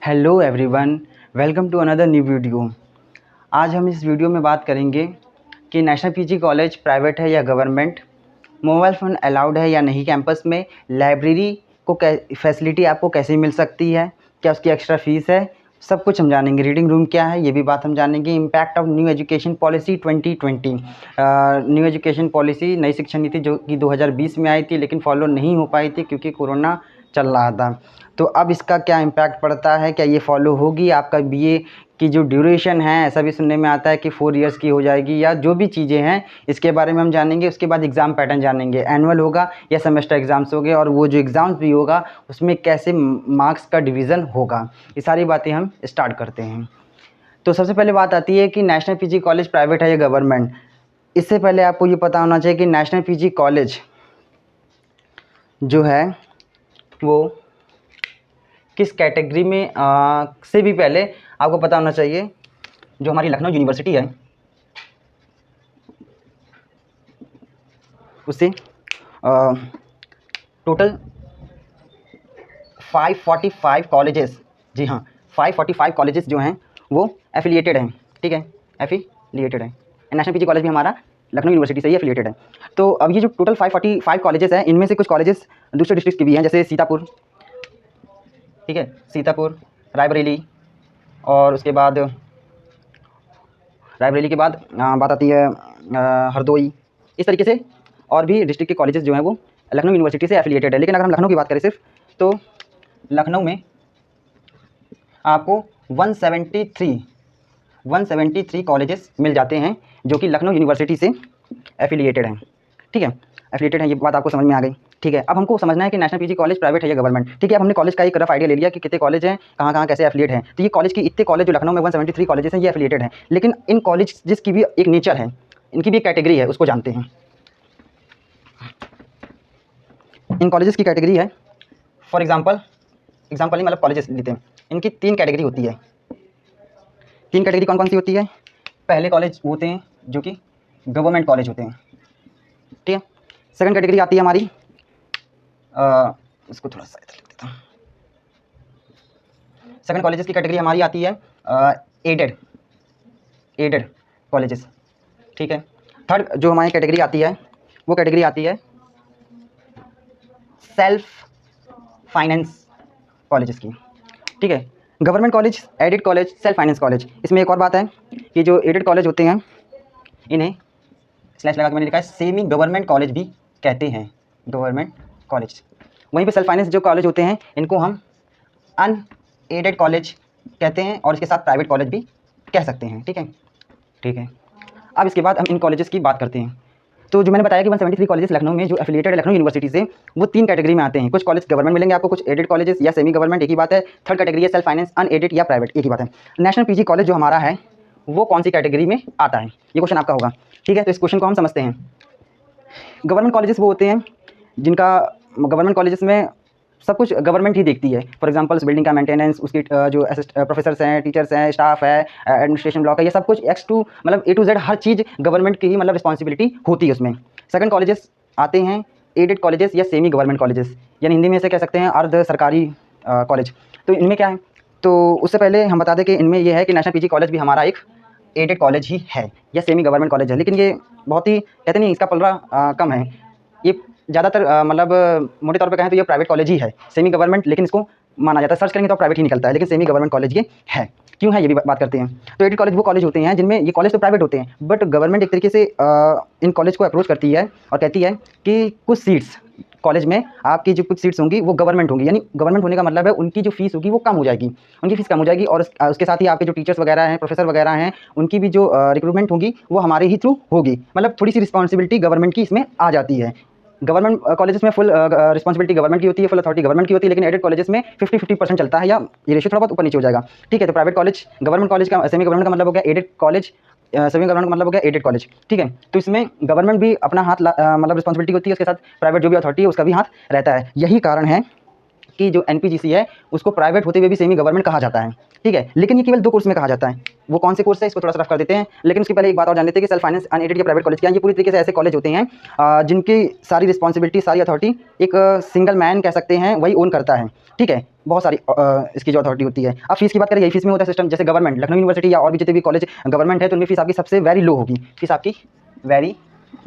Hello everyone, welcome to another new video. आज हम इस वीडियो में बात करेंगे कि नेशनल पीजी कॉलेज प्राइवेट है या गवर्नमेंट, मोबाइल फ़ोन अलाउड है या नहीं कैंपस में, लाइब्रेरी को फैसिलिटी आपको कैसे मिल सकती है, क्या उसकी एक्स्ट्रा फ़ीस है, सब कुछ हम जानेंगे। रीडिंग रूम क्या है ये भी बात हम जानेंगे। Impact of new education policy 2020, new education policy नई शिक्षा नीति जो कि 2020 में आई थी लेकिन फॉलो नहीं हो पाई थी क्योंकि कोरोना चल रहा था। तो अब इसका क्या इम्पैक्ट पड़ता है, क्या ये फॉलो होगी? आपका बीए की जो ड्यूरेशन है, ऐसा भी सुनने में आता है कि 4 इयर्स की हो जाएगी, या जो भी चीज़ें हैं इसके बारे में हम जानेंगे। उसके बाद एग्ज़ाम पैटर्न जानेंगे, एनुअल होगा या सेमेस्टर एग्ज़ाम्स होंगे, और वो जो एग्ज़ाम्स भी होगा उसमें कैसे मार्क्स का डिवीज़न होगा। ये सारी बातें हम स्टार्ट करते हैं। तो सबसे पहले बात आती है कि नेशनल पीजी कॉलेज प्राइवेट है या गवर्नमेंट। इससे पहले आपको ये पता होना चाहिए कि नेशनल पीजी कॉलेज जो है वो किस कैटेगरी में से भी पहले आपको पता होना चाहिए। जो हमारी लखनऊ यूनिवर्सिटी है उससे टोटल 545 कॉलेजेस, जी हाँ 545 कॉलेजेस जो हैं वो एफिलिएटेड हैं। ठीक है, एफिलिएटेड है। नेशनल पीजी कॉलेज भी हमारा लखनऊ यूनिवर्सिटी से ही एफिलिएटेड है। तो अब ये जो टोटल 545 कॉलेजेस हैं, इनमें से कुछ कॉलेजेस दूसरे डिस्ट्रिक्ट के भी हैं, जैसे सीतापुर, ठीक है, सीतापुर, रायबरेली, और उसके बाद रायबरेली के बाद बात आती है हरदोई। इस तरीके से और भी डिस्ट्रिक्ट के कॉलेजेस जो हैं वो लखनऊ यूनिवर्सिटी से एफिलिएटेड है। लेकिन अगर हम लखनऊ की बात करें सिर्फ, तो लखनऊ में आपको 173 कॉलेजेस मिल जाते हैं जो कि लखनऊ यूनिवर्सिटी से एफिलिएटेड हैं। ठीक है, एफिलिएटेड हैं, ये बात आपको समझ में आ गई। ठीक है, अब हमको समझना है कि नेशनल पीजी कॉलेज प्राइवेट है या गवर्नमेंट। ठीक है, अब हमने कॉलेज का एक रफ आइडिया ले लिया कि कितने कॉलेज हैं, कहाँ कहाँ कैसे एफिलिएट हैं। तो ये कॉलेज की इतने कॉलेज जो लखनऊ में 173 कॉलेजेस हैं ये एफिलिएटेड हैं। लेकिन इन कॉलेज जिसकी भी एक नेचर है, इनकी भी एक कैटेगरी है, उसको जानते हैं। इन कॉलेजेस की कैटेगरी है, फॉर एग्जाम्पल नहीं, मतलब कॉलेजेस लेते हैं, इनकी 3 कैटेगरी होती है। 3 कैटेगरी कौन कौन सी होती है? पहले कॉलेज होते हैं जो कि गवर्नमेंट कॉलेज होते हैं। ठीक है, सेकंड कैटेगरी आती है हमारी, इसको थोड़ा सा लिख देता हूँ। सेकंड कॉलेजेस की कैटेगरी हमारी आती है एडेड कॉलेजेस। ठीक है, थर्ड जो हमारी कैटेगरी आती है वो कैटेगरी आती है सेल्फ फाइनेंस कॉलेजेस की। ठीक है, government college, added college, self finance college. इसमें एक और बात है कि जो एडेड कॉलेज होते हैं इन्हें स्लैश लगा के मैंने लिखा है सेमी गवर्नमेंट कॉलेज भी कहते हैं, गवर्नमेंट कॉलेज। वहीं पे सेल्फ फाइनेंस जो कॉलेज होते हैं इनको हम अनएडेड कॉलेज कहते हैं, और इसके साथ प्राइवेट कॉलेज भी कह सकते हैं। ठीक है, ठीक है। अब इसके बाद हम इन कॉलेजेस की बात करते हैं। तो जो मैंने बताया कि 173 कॉलेजेस लखनऊ में जो एफिलिएटेड है लखनऊ यूनिवर्सिटी से, वो 3 कैटेगरी में आते हैं। कुछ कॉलेज गवर्नमेंट मिलेंगे आपको, कुछ एडेड कॉलेजेस या सेमी गवर्नमेंट, एक ही बात है। थर्ड कैटेगरी है सेल्फ फाइनेंस, अनएडेड या प्राइवेट, एक ही बात है। नेशनल पीजी कॉलेज जो हमारा है वो कौन सी कैटेगरी में आता है, ये क्वेश्चन आपका होगा। ठीक है, तो इस क्वेश्चन को हम समझते हैं। गवर्नमेंट कॉलेजेस वो होते हैं जिनका, गवर्नमेंट कॉलेजेस में सब कुछ गवर्नमेंट ही देखती है। फॉर एग्जांपल उस बिल्डिंग का मेंटेनेंस, उसकी जो प्रोफेसर्स हैं, टीचर्स हैं, स्टाफ है, एडमिनिस्ट्रेशन ब्लॉक है, ये सब कुछ एक्स टू मतलब ए टू जेड हर चीज़ गवर्नमेंट की ही मतलब रिस्पॉन्सिबिलिटी होती है उसमें। सेकंड कॉलेजेस आते हैं एडेड कॉलेजेस या सेमी गवर्नमेंट कॉलेजेस, यानी हिंदी में इसे कह सकते हैं अर्ध सरकारी कॉलेज। तो इनमें क्या है, तो उससे पहले हम बता दें कि इनमें यह है कि नेशनल पीजी कॉलेज भी हमारा एक एडेड कॉलेज ही है या सेमी गवर्नमेंट कॉलेज है। लेकिन ये बहुत ही कहते नहीं, इसका पलड़ा कम है। ये ज़्यादातर मतलब मोटे तौर पे कहें तो ये प्राइवेट कॉलेज ही है, सेमी गवर्नमेंट लेकिन इसको माना जाता है। सर्च करेंगे तो प्राइवेट ही निकलता है, लेकिन सेमी गवर्नमेंट कॉलेज ये है। क्यों है ये भी बात करते हैं। तो एडेड कॉलेज वो कॉलेज होते हैं जिनमें, ये कॉलेज तो प्राइवेट होते हैं बट गवर्नमेंट एक तरीके से इन कॉलेज को अप्रोच करती है और कहती है कि कुछ सीट्स कॉलेज में आपकी जो कुछ सीट्स होंगी वो गवर्नमेंट होंगी। यानी गवर्नमेंट होने का मतलब है उनकी जो फीस होगी वो कम हो जाएगी, उनकी फीस कम हो जाएगी, और उसके साथ ही आपके जो टीचर्स वगैरह हैं, प्रोफेसर वगैरह हैं, उनकी भी जो रिक्रूटमेंट होगी वो हमारे ही थ्रू होगी। मतलब थोड़ी सी रिस्पॉन्सिबिलिटी गवर्नमेंट की इसमें आ जाती है। गवर्नमेंट कॉलेजेस में फुल रिस्पॉन्सिबिलिटी गवर्नमेंट की होती है, फुल अथॉरिटी गवर्नमेंट की होती है, लेकिन एडेड कॉलेजेस में 50-50% चलता है, या ये रेशियो थोड़ा बहुत ऊपर नीचे हो जाएगा। ठीक है, तो प्राइवेट कॉलेज, गवर्नमेंट कॉलेज का, सेमी गवर्नमेंट का मतलब हो गया एडेड कॉलेज, सेमी गवर्नमेंट का मतलब हो गया एडेड कॉलेज। ठीक है, तो इसमें गवर्नमेंट भी अपना हाथ मतलब रिस्पॉन्सिबिलिटी होती है, उसके साथ प्राइवेट जो भी अथॉरिटी है उसका भी हाथ रहता है। यही कारण है कि जो एनपीजीसी है उसको प्राइवेट होते हुए भी सेमी गवर्नमेंट कहा जाता है, ठीक है। लेकिन ये केवल 2 कोर्स में कहा जाता है। वो कौन से कोर्स है इसको थोड़ा सा रफ कर देते हैं। लेकिन उसके पहले एक बात और जान लेते हैं कि सेल्फ फाइनेंस अनएडेड या प्राइवेट कॉलेज क्या है। ये पूरी तरीके से ऐसे कॉलेज होते हैं जिनकी सारी रिस्पॉन्सिबिलिटी, सारी अथॉरिटी एक सिंगल मैन कह सकते हैं वही ओन करता है, ठीक है। बहुत सारी इसकी जो अथॉरिटी होती है। अब फीस की बात करें, यही फीस में होता है सिस्टम। जैसे गवर्नमेंट, लखनऊ यूनिवर्सिटी या और भी जितने भी कॉलेज गवर्नमेंट है तो उनमें फीस आपकी सबसे वेरी लो होगी, फीस आपकी वेरी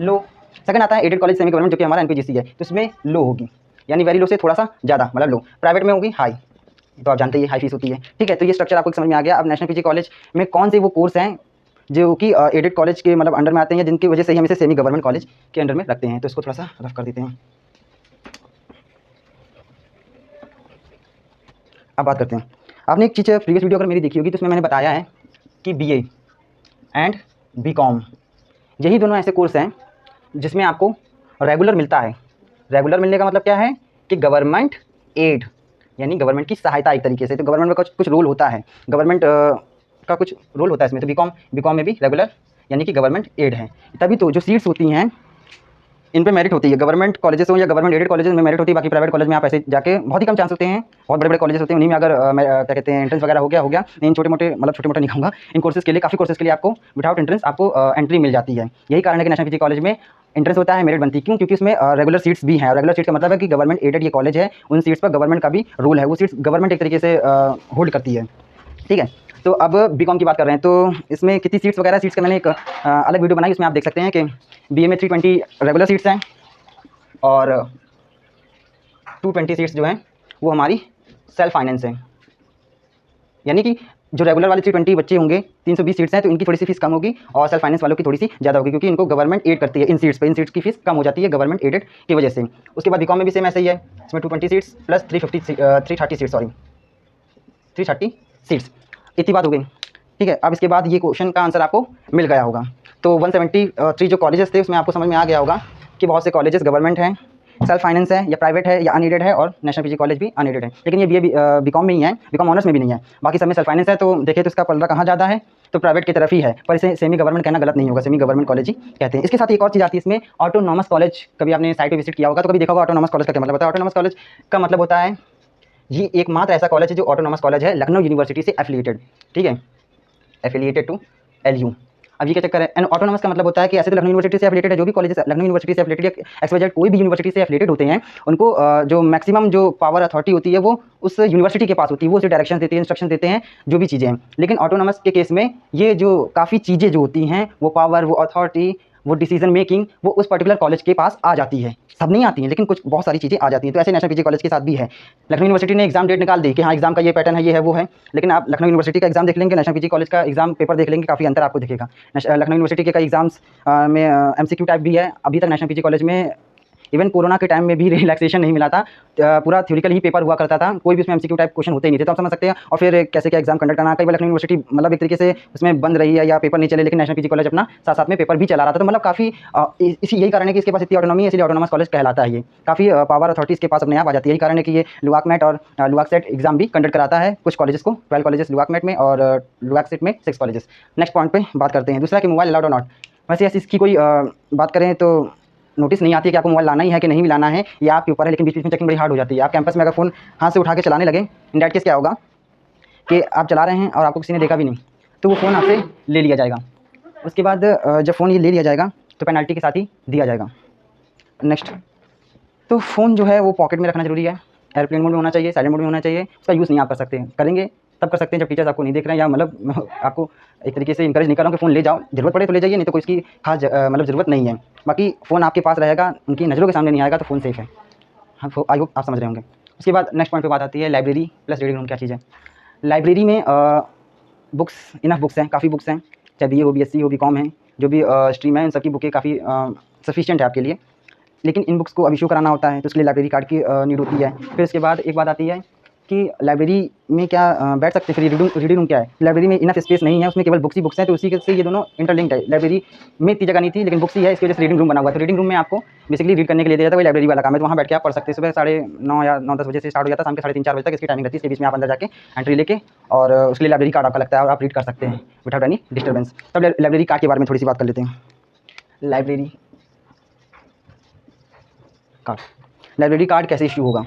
लो। सेकंड आता है एडेड कॉलेज सेमी गवर्नमेंट, जो कि हमारा एनपीजीसी है, तो इसमें लो होगी, यानी वेरी लो से थोड़ा सा ज़्यादा, मतलब लो। प्राइवेट में होगी हाई, तो आप जानते ही हाई फीस होती है, ठीक है। तो ये स्ट्रक्चर आपको समझ में आ गया। अब नेशनल पीजी कॉलेज में कौन से वो कोर्स हैं जो कि एडेड कॉलेज के मतलब अंडर में आते हैं, जिनकी वजह से हम इसे सेमी गवर्नमेंट कॉलेज के अंडर में रखते हैं। तो इसको थोड़ा सा रफ कर देते हैं। अब बात करते हैं, आपने एक चीज़ प्रीवियस वीडियो अगर मेरी देखी होगी तो उसमें मैंने बताया है कि बीए एंड बीकॉम यही दोनों ऐसे कोर्स हैं जिसमें आपको रेगुलर मिलता है। रेगुलर मिलने का मतलब क्या है कि गवर्नमेंट एड, यानी गवर्नमेंट की सहायता एक तरीके से। तो गवर्नमेंट का कुछ रोल होता है, गवर्नमेंट का कुछ रोल होता है इसमें। तो बीकॉम में भी रेगुलर यानी कि गवर्नमेंट एड है। तभी तो जो सीट्स होती हैं इन पे मेरिट होती है। गवर्नमेंट कॉलेजेस हो या गवर्नमेंट एडेड कॉलेजेस में मेरिट होती है। बाकी प्राइवेट कॉलेज में आप ऐसे जाके बहुत ही कम चांस होते हैं। बहुत बड़े बड़े कॉलेजेस होते हैं, उन्हीं में अगर क्या कहते हैं एंट्रेंस वगैरह हो गया। इन छोटे मोटे, मतलब छोटे मोटे नहीं कहूँगा, इन कोर्सेज के लिए, काफ़ी कोर्सेज के लिए आपको विदाउट एंट्रेंस आपको एंट्री मिल जाती है। यही कारण है कि नेशनल पीजी कॉलेज में एंट्रेंस होता है, मेरिट बनती है। क्यों? क्योंकि उसमें रेगुलर सीट्स भी हैं। रेगुलर सीट्स का मतलब है कि गवर्नमेंट एडेड ये कॉलेज है, उन सीट्स पर गवर्नमेंट का भी रोल है। वो सीट्स गवर्नमेंट एक तरीके से होल्ड करती है, ठीक है। तो अब बीकॉम की बात कर रहे हैं, तो इसमें कितनी सीट्स वगैरह, सीट्स का मैंने एक अलग वीडियो बनाई, उसमें आप देख सकते हैं कि बीए में 320 रेगुलर सीट्स हैं और 220 सीट्स जो हैं वो हमारी सेल्फ फाइनेंस है। यानी कि जो रेगुलर वाले 320 बच्चे होंगे, 320 सीट्स हैं, तो इनकी थोड़ी सी फीस कम होगी और सेल्फ फाइनेंस वालों की थोड़ी सी ज़्यादा होगी, क्योंकि इनको गवर्नमेंट एड करती है इन सीट्स पे। इन सीट्स की फीस कम हो जाती है गवर्नमेंट एडेड की वजह से। उसके बाद बीकॉम में भी सेम ऐसा ही है। इसमें 220 सीट्स प्लस 330 सीट्स, इतनी बात हो गई, ठीक है। अब इसके बाद ये क्वेश्चन का आंसर आपको मिल गया होगा। तो 173 जो कॉलेजेस थे उसमें आपको समझ में आ गया होगा कि बहुत से कॉलेजेस गवर्नमेंट हैं, सेल्फ फाइनेंस है या प्राइवेट है या अनएडेड है, और नेशनल पीजी कॉलेज भी अनएडेड है। लेकिन ये बीकॉम में ही है, बीकॉम ऑनर्स में भी नहीं है। बाकी सब में सेल्फ फाइनेंस है। तो देखिए तो इसका पलड़ा कहाँ ज़्यादा है, तो प्राइवेट की तरफ ही है। पर इसे सेमी गवर्नमेंट कहना गलत नहीं होगा, सेमी गवर्नमेंट कॉलेज ही कहते हैं। इसके साथ एक और चीज़ आती है इसमें, ऑटोनॉमस कॉलेज। कभी आपने साइट पर विजिट किया होगा तो कभी देखा होगा ऑटोनॉमस कॉलेज का क्या मतलब होता है। ऑटोनॉमस कॉलेज का मतलब होता है, ये एकमात्र ऐसा कॉलेज है जो ऑटोनॉमस कॉलेज है, लखनऊ यूनिवर्सिटी से एफिलिएटेड, ठीक है, एफिलिएटेड टू LU। अब ये क्या चक्कर है, एंड ऑटोनॉमस का मतलब होता है कि ऐसे तो लखनऊ यूनिवर्सिटी से एफिलिएटेड है, जो भी कॉलेज लखनऊ यूनिवर्सिटी से एफिलिएटेड या एक्सवाइजेड कोई भी यूनिवर्सिटी से एफिलिएटेड होते हैं, उनको जो मैक्सिमम जो पावर अथॉरिटी होती है वो उस यूनिवर्सिटी के पास होती है। वो उसे डायरेक्शन देती है, इंस्ट्रक्शन देते हैं, जो भी चीज़ें हैं। लेकिन ऑटोनॉमस के केस में ये जो काफ़ी चीज़ें जो होती हैं, वो पावर, वो अथॉरिटी, वो डिसीजन मेकिंग, वो उस पर्टिकुलर कॉलेज के पास आ जाती है। सब नहीं आती हैं, लेकिन कुछ बहुत सारी चीज़ें आ जाती हैं। तो ऐसे नेशनल पीजी कॉलेज के साथ भी है। लखनऊ यूनिवर्सिटी ने एग्जाम डेट निकाल दी कि हाँ एग्जाम का ये पैटर्न है, ये है, वो है। लेकिन आप लखनऊ यूनिवर्सिटी का एग्जाम देख लेंगे, नेशनल पीजी कॉलेज का एग्जाम पेपर देख लेंगे, काफ़ी अंतर आपको दिखेगा। लखनऊ यूनिवर्सिटी के कई एग्जाम्स में MCQ टाइप भी है। अभी तक नेशनल पीजी कॉलेज में इवन कोरोना के टाइम में भी रिलैक्सेशन नहीं मिला था, पूरा थ्योरिकल ही पेपर हुआ करता था, कोई भी उसमें MCQ टाइप क्वेश्चन होते ही नहीं थे। तो आप समझ सकते हैं। और फिर कैसे क्या एग्जाम कंडक्ट करना। कई बार लखनऊ यूनिवर्सिटी मतलब एक तरीके से उसमें बंद रही है या पेपर नहीं चले, लेकिन नेशनल पीजी कॉलेज अपना साथ साथ में पेपर भी चला रहा था। तो मतलब काफ़ी इसी यही कारण है कि इसके पास इतनी ऑटोनॉमी है, इसलिए ऑटोनॉमस कॉलेज कहलाता है। ये काफ़ी पावर अथॉरिटी इसके पास अपने आप आ जाती है। यही कारण है कि ये लुआकमेट और लुआकसेट एग्जाम भी कंडक्ट कराता है कुछ कॉलेजेस को, 12 कॉलेजेस लुआकमेट में और लुआकसेट में 6 कॉलेजेस। नेक्स्ट पॉइंट पे बात करते हैं, दूसरा कि मोबाइल अलाउड और नॉट। वैसे ऐसी इसकी कोई बात करें तो नोटिस नहीं आती है कि आपको मोबाइल लाना ही है कि नहीं भी लाना है, या आपके ऊपर है। लेकिन बीच बीच में चेकिंग बड़ी हार्ड हो जाती है। आप कैंपस में अगर फ़ोन हाथ से उठा के चलाने लगे, इन दैट केस क्या होगा कि आप चला रहे हैं और आपको किसी ने देखा भी नहीं, तो वो फ़ोन आपसे ले लिया जाएगा। उसके बाद जब फ़ोन ये ले लिया जाएगा तो पेनल्टी के साथ ही दिया जाएगा। नेक्स्ट, तो फ़ोन जो है वो पॉकेट में रखना ज़रूरी है, एयरप्लेन मोड में होना चाहिए, साइलेंट मोड में होना चाहिए। उसका यूज़ नहीं आप कर सकते, करेंगे तब कर सकते हैं जब टीचर्स आपको नहीं देख रहे हैं, या मतलब आपको एक तरीके से इंकरेज नहीं कर रहा हूँ कि फ़ोन ले जाओ, ज़रूरत पड़े तो ले जाइए, नहीं तो कोई इसकी खास मतलब ज़रूरत नहीं है। बाकी फ़ोन आपके पास रहेगा, उनकी नज़रों के सामने नहीं आएगा, तो फ़ोन सेफ़ है। हाँ, आई होप आप समझ रहे होंगे। उसके बाद नेक्स्ट पॉइंट पे बात आती है लाइब्रेरी प्लस रीडिंग रूम क्या चीज़ है। लाइब्रेरी में बुक्स, इनफ बुक्स हैं, काफ़ी बुक्स हैं, चाहे BA हो, BSc हो, BCom है, जो भी स्ट्रीम है, इन सबकी बुकें काफ़ी सफिशिएंट है आपके लिए। लेकिन इन बुक्स को अब इशू कराना होता है, तो उसके लिए लाइब्रेरी कार्ड की नीड होती है। फिर उसके बाद एक बात आती है कि लाइब्रेरी में क्या बैठ सकते हैं। फिर रीडिंग रूम क्या है, लाइब्रेरी में इनफ स्पेस नहीं है, उसमें केवल बुक्स ही बुक्स हैं, तो उसी से ये दोनों इंटरलिंक्ड है। लाइब्रेरी में इतनी जगह नहीं थी, लेकिन बुक्स ही है, इसकी वजह से रीडिंग रूम बना हुआ है। तो रीडिंग रूम में आपको बेसिकली रीड करने के लिए दिया जाता है, वही लाइब्रेरी वाला काम है। तो वहाँ बैठ के आप पढ़ सकते हैं। सुबह 9:30 या 9-10 बजे से स्टार्ट हो जाता है, शाम के 3:30-4 बजे तक इसकी टाइमिंग रहती है। इसके बीच में आप अंदर जाके एंट्री लेके और उसके लिए लाइब्रेरी कार्ड आपका लगता है और आप रीड कर सकते हैं विदाउट एनी डिस्टर्बेंस। तब लाइब्रेरी कार्ड के बारे में थोड़ी सी बात कर लेते हैं। लाइब्रेरी कार्ड कैसे इशू होगा।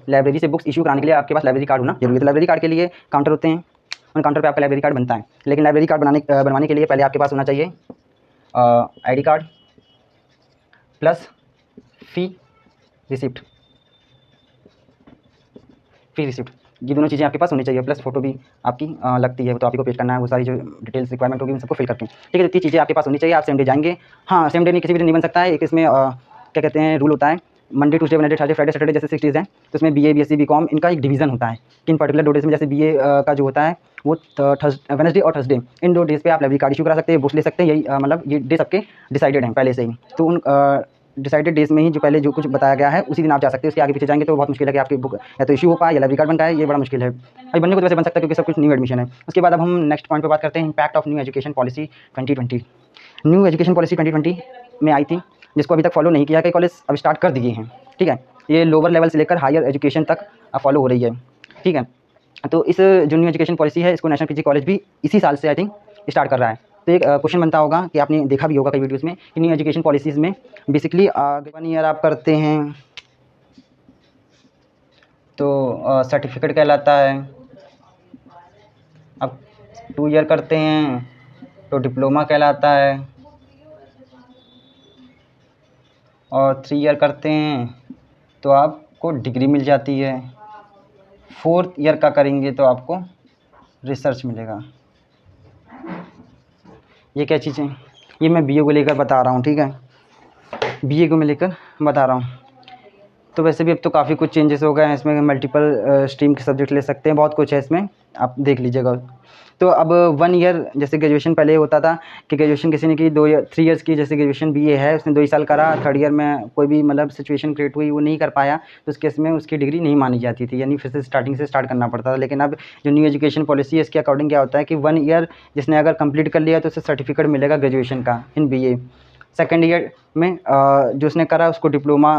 लाइब्रेरी से बुक्स इशू कराने के लिए आपके पास लाइब्रेरी कार्ड होना जरूरी है। तो लाइब्रेरी कार्ड के लिए काउंटर होते हैं, उन काउंटर पे आपका लाइब्रेरी कार्ड बनता है। लेकिन लाइब्रेरी कार्ड बनवाने के लिए पहले आपके पास होना चाहिए ID कार्ड प्लस फ़ी रिसिप्ट। फ़ी रिसिप्ट ये दोनों चीज़ें आपके पास होनी चाहिए, प्लस फोटो भी आपकी लगती है, तो आप ही को पेश करना है, वो सारी जो डिटेल्स रिक्वायरमेंट होगी उन सबको फिल करके। ठीक है, इतनी चीज़ें आपके पास होनी चाहिए। आप सेम डे जाएंगे। हाँ, सेम डे नहीं, किसी भी दिन नहीं बन सकता है। एक इसमें क्या कहते हैं रूल होता है, Monday Tuesday Wednesday Thursday Friday Saturday जैसे 6 डेज़ हैं, तो उसमें BA BSc BCom इनका एक डिवीज़न होता है कि इन पर्टिकुलर 2 डेज़ में, जैसे BA का जो होता है वो वेडनेसडे और थर्सडे, इन 2 डेज़ पे आप लाइब्रेरी कार्ड इशू करा सकते हैं, बुक्स ले सकते हैं। यही मतलब ये डे सबके डिसाइडेड हैं पहले से ही। तो उन डिसाइडेड डेज में ही जो पहले जो कुछ बताया गया है उसी दिन आप जा सकते हैं। उसके आगे पीछे जाएंगे तो बहुत मुश्किल है कि आपकी बुक या तो इशू हो पाए या लाइब्रेरी कार्ड बन पाए, ये बड़ा मुश्किल है। अभी बनने को तो वैसे बन सकता है क्योंकि सब कुछ न्यू एडमिशन है। उसके बाद अब हम नेक्स्ट पॉइंट पे बात करते हैं, impact of new education policy 2020। New education policy 2020 में आई थी, जिसको अभी तक फॉलो नहीं किया, कई कॉलेज अब स्टार्ट कर दिए हैं। ठीक है, ये लोअर लेवल से लेकर हायर एजुकेशन तक फॉलो हो रही है। ठीक है, तो इस जो न्यू एजुकेशन पॉलिसी है इसको नेशनल PG कॉलेज भी इसी साल से आई थिंक स्टार्ट कर रहा है। तो एक क्वेश्चन बनता होगा कि आपने देखा भी होगा कई वीडियोज़ में कि न्यू एजुकेशन पॉलिसीज़ में बेसिकली 1 ईयर आप करते हैं तो सर्टिफिकेट कहलाता है, अब 2 ईयर करते हैं तो डिप्लोमा कहलाता है, और 3 ईयर करते हैं तो आपको डिग्री मिल जाती है, 4th ईयर का करेंगे तो आपको रिसर्च मिलेगा। ये क्या चीज़ें, ये मैं BA को लेकर बता रहा हूँ। ठीक है, BA को मैं लेकर बता रहा हूँ। तो वैसे भी अब तो काफ़ी कुछ चेंजेस हो गए हैं इसमें, मल्टीपल स्ट्रीम के सब्जेक्ट ले सकते हैं, बहुत कुछ है इसमें, आप देख लीजिएगा। तो अब 1 ईयर जैसे ग्रेजुएशन पहले होता था कि ग्रेजुएशन किसी ने की 3 ईयर्स की, जैसे ग्रेजुएशन BA है उसने 2 ही साल करा, 3rd ईयर में कोई भी मतलब सिचुएशन क्रिएट हुई वो नहीं कर पाया तो उस केस में उसकी डिग्री नहीं मानी जाती थी, यानी फिर से स्टार्टिंग से स्टार्ट करना पड़ता था। लेकिन अब जो न्यू एजुकेशन पॉलिसी है इसके अकॉर्डिंग क्या होता है कि 1 ईयर जिसने अगर कंप्लीट कर लिया तो उसे सर्टिफिकेट मिलेगा ग्रेजुएशन का इन BA। 2nd ईयर में जो उसने करा उसको डिप्लोमा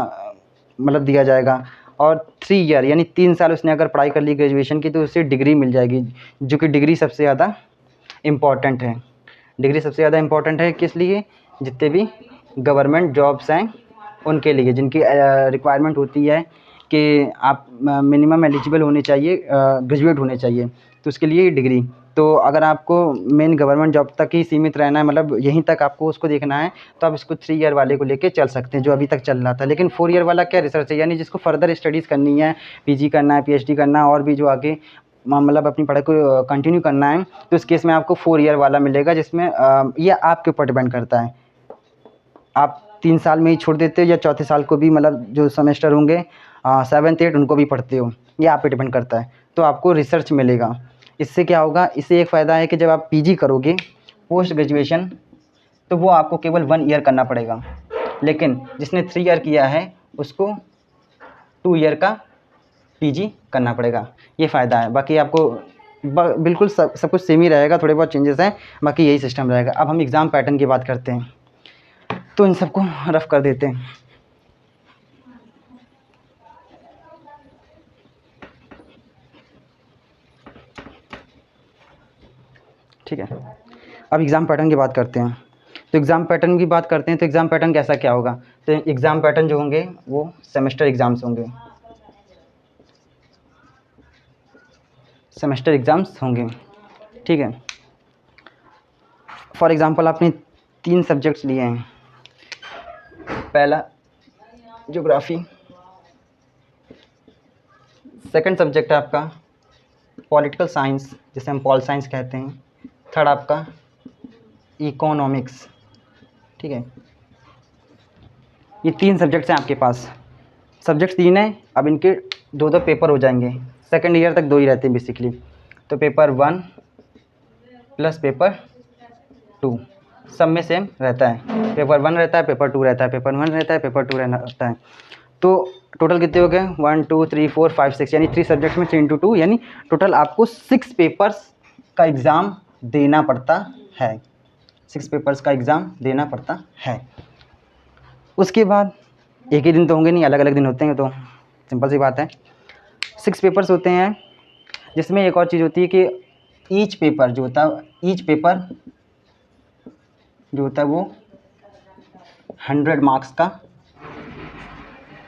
मतलब दिया जाएगा, और 3 ईयर यानी 3 साल उसने अगर पढ़ाई कर ली ग्रेजुएशन की तो उसे डिग्री मिल जाएगी, जो कि डिग्री सबसे ज़्यादा इम्पॉर्टेंट है। डिग्री सबसे ज़्यादा इम्पॉर्टेंट है किस लिए, जितने भी गवर्नमेंट जॉब्स हैं उनके लिए, जिनकी रिक्वायरमेंट होती है कि आप मिनिमम एलिजिबल होने चाहिए, ग्रेजुएट होने चाहिए, तो उसके लिए डिग्री। तो अगर आपको मेन गवर्नमेंट जॉब तक ही सीमित रहना है, मतलब यहीं तक आपको उसको देखना है, तो आप इसको 3 ईयर वाले को लेके चल सकते हैं जो अभी तक चल रहा था। लेकिन 4 ईयर वाला क्या रिसर्च है, यानी जिसको फर्दर स्टडीज़ करनी है, PG करना है, PhD करना है, और भी जो आगे मतलब अपनी पढ़ाई को कंटिन्यू करना है, तो इस केस में आपको 4 ईयर वाला मिलेगा, जिसमें ये आपके ऊपर डिपेंड करता है, आप 3 साल में ही छोड़ देते हो या चौथे साल को भी, मतलब जो सेमेस्टर होंगे 7th 8th उनको भी पढ़ते हो, ये आप पे डिपेंड करता है। तो आपको रिसर्च मिलेगा। इससे क्या होगा, इससे एक फ़ायदा है कि जब आप PG करोगे पोस्ट ग्रेजुएशन तो वो आपको केवल 1 ईयर करना पड़ेगा, लेकिन जिसने 3 ईयर किया है उसको 2 ईयर का PG करना पड़ेगा, ये फ़ायदा है। बाकी आपको बिल्कुल सब कुछ सेम ही रहेगा, थोड़े बहुत चेंजेस हैं, बाकी यही सिस्टम रहेगा। अब हम एग्ज़ाम पैटर्न की बात करते हैं, तो इन सबको रफ कर देते हैं। ठीक है, अब एग्ज़ाम पैटर्न की बात करते हैं। तो एग्ज़ाम पैटर्न की बात करते हैं तो एग्ज़ाम पैटर्न कैसा क्या होगा, तो एग्ज़ाम पैटर्न जो होंगे वो सेमेस्टर एग्ज़ाम्स होंगे, सेमेस्टर एग्ज़ाम्स होंगे। ठीक है, फॉर एग्ज़ाम्पल आपने 3 सब्जेक्ट्स लिए हैं, पहला ज्योग्राफी, सेकंड सब्जेक्ट है आपका पॉलिटिकल साइंस जिसे हम पॉल साइंस कहते हैं, थर्ड आपका इकोनॉमिक्स। ठीक है, ये 3 सब्जेक्ट्स हैं आपके पास, सब्जेक्ट्स 3 हैं। अब इनके 2 पेपर हो जाएंगे, 2nd ईयर तक 2 ही रहते हैं बेसिकली, तो पेपर 1 प्लस पेपर 2 सब में सेम रहता है, पेपर 1 रहता है, पेपर 2 रहता है, पेपर 1 रहता है, पेपर 2 रहता है। तो टोटल कितने हो गए, 1 2 3 4 5 6, यानी 3 सब्जेक्ट्स में 3 × 2, यानी टोटल आपको 6 पेपर्स का एग्ज़ाम देना पड़ता है, 6 पेपर्स का एग्ज़ाम देना पड़ता है। उसके बाद एक ही दिन तो होंगे नहीं, अलग अलग दिन होते हैं, तो सिंपल सी बात है 6 पेपर्स होते हैं, जिसमें एक और चीज़ होती है कि ईच पेपर जो होता है वो 100 मार्क्स का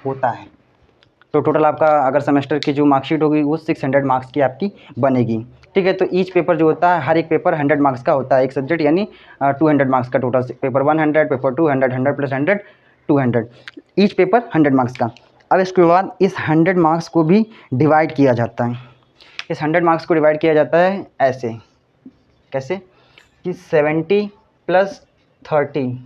होता है, तो टोटल आपका अगर सेमेस्टर की जो मार्कशीट होगी वो 600 मार्क्स की आपकी बनेगी। ठीक है, तो ईच पेपर जो होता है, हर एक पेपर 100 मार्क्स का होता है, एक सब्जेक्ट यानी 200 मार्क्स का total. Paper 100, paper 200, 100 plus 100 200, each paper 100 marks का। अब इसके बाद इस 100 मार्क्स को भी डिवाइड किया जाता है। इस 100 मार्क्स को डिवाइड किया जाता है ऐसे, कैसे कि 70 प्लस 30।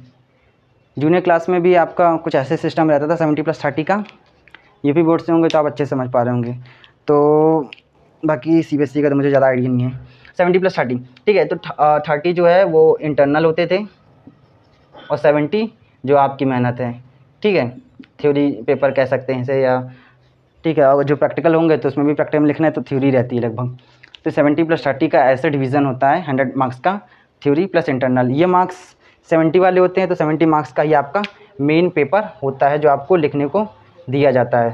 जूनियर क्लास में भी आपका कुछ ऐसे सिस्टम रहता था 70 प्लस 30 का। यूपी बोर्ड से होंगे तो आप अच्छे से समझ पा रहे होंगे, तो बाकी सीबीएसई का तो मुझे ज़्यादा आइडिया नहीं है। 70 प्लस 30, ठीक है। तो 30 जो है वो इंटरनल होते थे और 70 जो आपकी मेहनत है, ठीक है, थ्योरी पेपर कह सकते हैं इसे, या ठीक है। और जो प्रैक्टिकल होंगे तो उसमें भी प्रैक्टिकल में लिखना है तो थ्योरी रहती है लगभग। तो 70 प्लस 30 का ऐसे डिवीज़न होता है 100 मार्क्स का, थ्योरी प्लस इंटरनल। ये मार्क्स 70 वाले होते हैं, तो 70 मार्क्स का ही आपका मेन पेपर होता है जो आपको लिखने को दिया जाता है,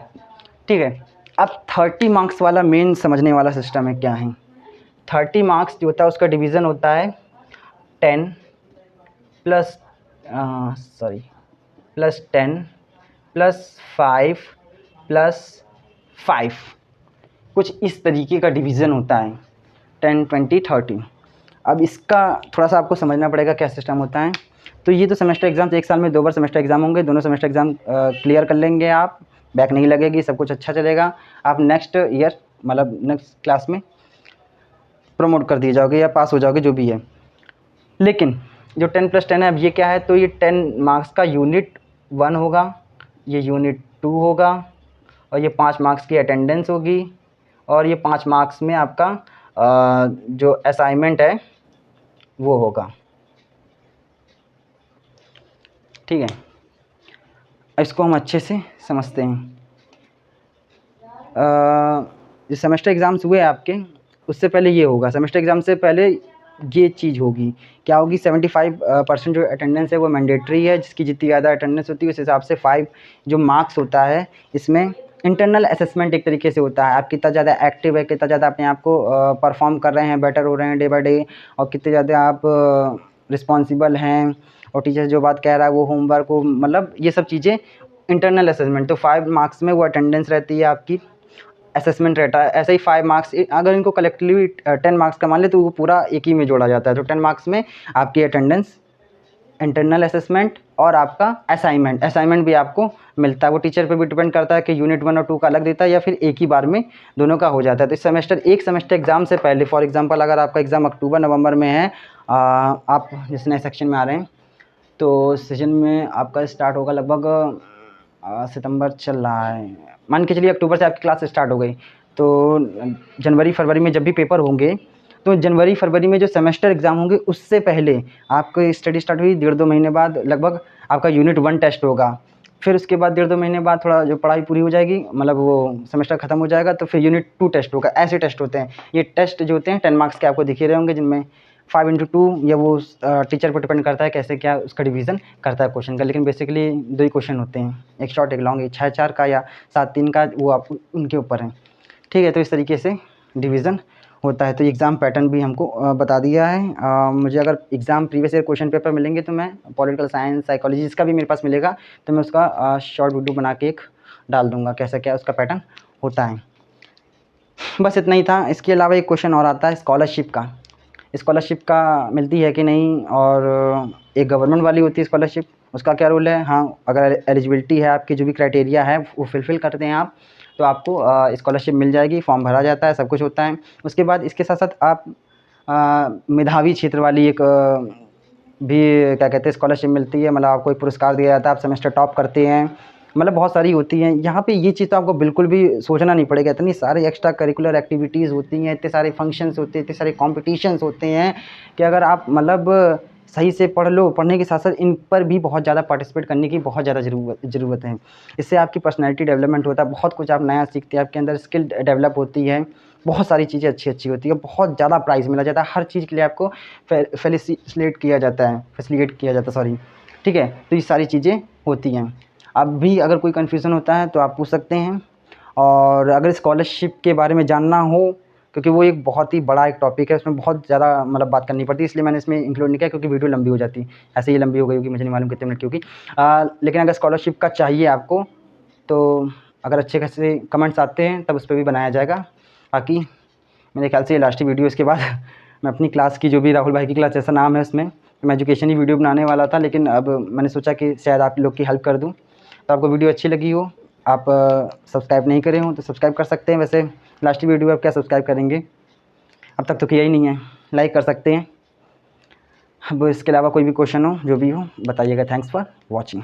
ठीक है। अब 30 मार्क्स वाला मेन समझने वाला सिस्टम है क्या है। 30 मार्क्स जो होता है उसका डिवीज़न होता है 10 प्लस प्लस 10 प्लस 5 प्लस 5, कुछ इस तरीके का डिवीज़न होता है 10, 20, 30। अब इसका थोड़ा सा आपको समझना पड़ेगा क्या सिस्टम होता है। तो ये तो सेमेस्टर एग्ज़ाम्स, एक साल में 2 बार सेमेस्टर एग्ज़ाम होंगे, दोनों सेमेस्टर एग्ज़ाम क्लियर कर लेंगे आप, बैक नहीं लगेगी, सब कुछ अच्छा चलेगा। आप नेक्स्ट ईयर मतलब नेक्स्ट क्लास में प्रमोट कर दिए जाओगे या पास हो जाओगे जो भी है। लेकिन जो 10 प्लस 10 है, अब ये क्या है, तो ये 10 मार्क्स का यूनिट 1 होगा, ये यूनिट 2 होगा, और ये 5 मार्क्स की अटेंडेंस होगी, और ये 5 मार्क्स में आपका जो असाइनमेंट है वो होगा, ठीक है। इसको हम अच्छे से समझते हैं। जो सेमेस्टर एग्ज़ाम्स हुए आपके, उससे पहले ये होगा, सेमेस्टर एग्ज़ाम से पहले ये चीज़ होगी, क्या होगी, 75% जो अटेंडेंस है वो मैंडेटरी है, जिसकी जितनी ज़्यादा अटेंडेंस होती है उस हिसाब से 5 जो मार्क्स होता है। इसमें इंटरनल असेसमेंट एक तरीके से होता है, आप कितना ज़्यादा एक्टिव है, कितना ज़्यादा अपने आप को परफॉर्म कर रहे हैं, बेटर हो रहे हैं डे बाय डे, और कितने ज़्यादा आप रिस्पॉन्सिबल हैं, और टीचर जो बात कह रहा है वो होमवर्क हो, मतलब ये सब चीज़ें इंटरनल असेसमेंट। तो 5 मार्क्स में वो अटेंडेंस रहती है आपकी, असेसमेंट रहता है। ऐसे ही 5 मार्क्स अगर इनको कलेक्टिवली 10 मार्क्स का मान ले तो वो पूरा एक ही में जोड़ा जाता है। तो 10 मार्क्स में आपकी अटेंडेंस, इंटरनल असेसमेंट और आपका असाइनमेंट भी आपको मिलता है। वो टीचर पे भी डिपेंड करता है कि यूनिट 1 और 2 का अलग देता है या फिर एक ही बार में दोनों का हो जाता है। तो इस सेमेस्टर, एक सेमेस्टर एग्ज़ाम से पहले, फॉर एग्जांपल अगर आपका एग्ज़ाम अक्टूबर नवंबर में है, आप जिस नए सेक्शन में आ रहे हैं, तो सेशन में आपका स्टार्ट होगा लगभग सितंबर चल रहा है, मान के चलिए अक्टूबर से आपकी क्लास स्टार्ट हो गई, तो जनवरी फरवरी में जब भी पेपर होंगे, तो जनवरी फरवरी में जो सेमेस्टर एग्ज़ाम होंगे उससे पहले आपको स्टडी स्टार्ट हुई, 1.5-2 महीने बाद लगभग आपका यूनिट 1 टेस्ट होगा। फिर उसके बाद 1.5-2 महीने बाद थोड़ा जो पढ़ाई पूरी हो जाएगी, मतलब वो सेमेस्टर ख़त्म हो जाएगा, तो फिर यूनिट 2 टेस्ट होगा। ऐसे टेस्ट होते हैं। ये टेस्ट जो होते हैं 10 मार्क्स के आपको दिख ही रहे होंगे, जिनमें 5x2 या वो टीचर पर डिपेंड करता है कैसे क्या उसका डिवीज़न करता है क्वेश्चन का, लेकिन बेसिकली 2 ही क्वेश्चन होते हैं, एक शॉर्ट एक लॉन्ग, 6-4 का या 7-3 का, वो आप उनके ऊपर है, ठीक है। तो इस तरीके से डिवीज़न होता है। तो एग्ज़ाम पैटर्न भी हमको बता दिया है। मुझे अगर exam previous year question paper मिलेंगे तो मैं पॉलिटिकल साइंस, साइकोलॉजी जिसका भी मेरे पास मिलेगा तो मैं उसका शॉर्ट वीडियो बना के एक डाल दूँगा, कैसा क्या उसका पैटर्न होता है। बस इतना ही था। इसके अलावा एक क्वेश्चन और आता है स्कॉलरशिप का। स्कॉलरशिप का मिलती है कि नहीं, और एक गवर्नमेंट वाली होती है स्कॉलरशिप, उसका क्या रूल है। हाँ, अगर एलिजिबिलिटी है, आपकी जो भी क्राइटेरिया है वो फुलफ़िल करते हैं आप, तो आपको स्कॉलरशिप मिल जाएगी, फॉर्म भरा जाता है, सब कुछ होता है। उसके बाद इसके साथ-साथ आप मेधावी क्षेत्र वाली एक भी क्या कहते हैं स्कॉलरशिप मिलती है, मतलब आपको एक पुरस्कार दिया जाता है, आप सेमेस्टर टॉप करते हैं, मतलब बहुत सारी होती हैं। यहाँ पे ये चीज़ तो आपको बिल्कुल भी सोचना नहीं पड़ेगा, इतनी सारी एक्स्ट्रा करिकुलर एक्टिविटीज़ होती हैं, इतने सारे फंक्शंस होते हैं, इतने सारे कॉम्पिटिशन्स होते हैं कि अगर आप मतलब सही से पढ़ लो, पढ़ने के साथ-साथ इन पर भी बहुत ज़्यादा पार्टिसिपेट करने की बहुत ज़्यादा ज़रूरत है। इससे आपकी पर्सनैलिटी डेवलपमेंट होता है, बहुत कुछ आप नया सीखते हैं, आपके अंदर स्किल डेवलप होती है, बहुत सारी चीज़ें अच्छी-अच्छी होती है, बहुत ज़्यादा प्राइज़ मिला जाता है, हर चीज़ के लिए आपको फैसिलिटेट किया जाता है, सॉरी, ठीक है। तो ये सारी चीज़ें होती हैं। अब भी अगर कोई कन्फ्यूज़न होता है तो आप पूछ सकते हैं, और अगर स्कॉलरशिप के बारे में जानना हो, क्योंकि वो एक बहुत ही बड़ा एक टॉपिक है, उसमें बहुत ज़्यादा मतलब बात करनी पड़ती है, इसलिए मैंने इसमें इंक्लूड नहीं किया, क्योंकि वीडियो लंबी हो जाती। ऐसे ही लंबी हो गई होगी, मुझे नहीं मालूम कितने मिनट की होगी। लेकिन अगर स्कॉलरशिप का चाहिए आपको, तो अगर अच्छे खासे कमेंट्स आते हैं तब उस पर भी बनाया जाएगा। बाकी मेरे ख्याल से ये लास्ट वीडियो, इसके बाद मैं अपनी क्लास की, जो भी राहुल भाई की क्लास जैसा नाम है उसमें, मैं एजुकेशन ही वीडियो बनाने वाला था, लेकिन अब मैंने सोचा कि शायद आप लोग की हेल्प कर दूं। तो आपको वीडियो अच्छी लगी हो, आप सब्सक्राइब नहीं करे हो तो सब्सक्राइब कर सकते हैं। वैसे लास्ट वीडियो आप क्या सब्सक्राइब करेंगे, अब तक तो किया ही नहीं है, लाइक कर सकते हैं। अब इसके अलावा कोई भी क्वेश्चन हो, जो भी हो बताइएगा। Thanks for watching.